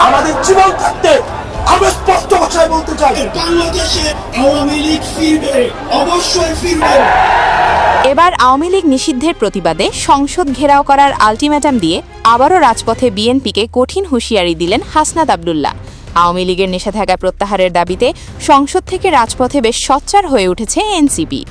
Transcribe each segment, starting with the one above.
আমাদের জীবন থাকতে আমরা স্পষ্ট ভাষায় বলতে চাই, বাংলাদেশে আওয়ামী লীগ ফিরবে, অবশ্যই ফিরবে। এবার আওয়ামী লীগ নিষিদ্ধের প্রতিবাদে সংসদ ঘেরাও করার আলটিমেটাম দিয়ে আবারও রাজপথে বিএনপিকে কঠিন হুঁশিয়ারি দিলেন হাসনাত আব্দুল্লাহ। আওয়ামী লীগের নিষেধাজ্ঞা প্রত্যাহারের দাবিতে সংসদ থেকে রাজপথে বেশ সোচ্চার হয়ে উঠেছে এনসিপি।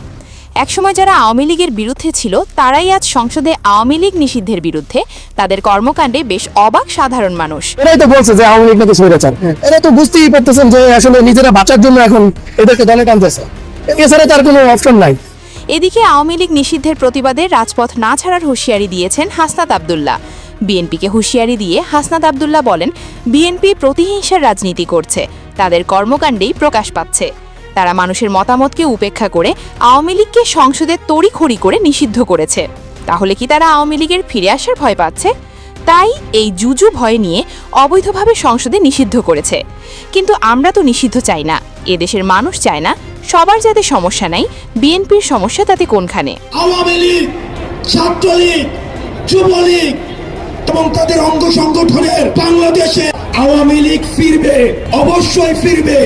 একসময় যারা আওয়ামী লীগের বিরুদ্ধে ছিল তারাই আজ সংসদে আওয়ামী লীগ নিষিদ্ধের বিরুদ্ধে। তাদের কর্মকাণ্ডে বেশ অবাক সাধারণ মানুষ। এরাই তো বলছে যে আওয়ামী লীগ নাকি স্বৈরাচার। এরা তো বুঝতেই পারতেছেন যে আসলে নিজেরা বাঁচার জন্য এখন এদেরকে দলে টানতেছে, এছাড়া তার কোনো অপশন নাই। এদিকে আওয়ামী লীগ নিষিদ্ধের প্রতিবাদে রাজপথ না ছাড়ার হুঁশিয়ারি দিয়েছেন হাসনাত আব্দুল্লাহ। বিএনপিকে হুঁশিয়ারি দিয়ে হাসনাত আব্দুল্লাহ বলেন, বিএনপি প্রতিহিংসার রাজনীতি করছে, তাদের কর্মকাণ্ডেই প্রকাশ পাচ্ছে। তারা মানুষের মতামতকে উপেক্ষা করে আওয়ামী লীগকে সংসদে তড়িঘড়ি করে নিষিদ্ধ করেছে। তাহলে কি তারা আওয়ামী লীগের ফিরে আসার ভয় পাচ্ছে? তাই এই জুজু ভয় নিয়ে অবৈধভাবে সংসদে নিষিদ্ধ করেছে। কিন্তু আমরা তো নিষিদ্ধ চাই না, এদেশের মানুষ চায় না। সবার যাতে সমস্যা নাই, বিএনপির সমস্যা তাতে কোনখানে? আওয়ামী লীগ, ছাত্রলীগ, যুবলীগ এবং তাদের অঙ্গ সংগঠনের বাংলাদেশে আওয়ামী লীগ ফিরবে, অবশ্যই ফিরবে।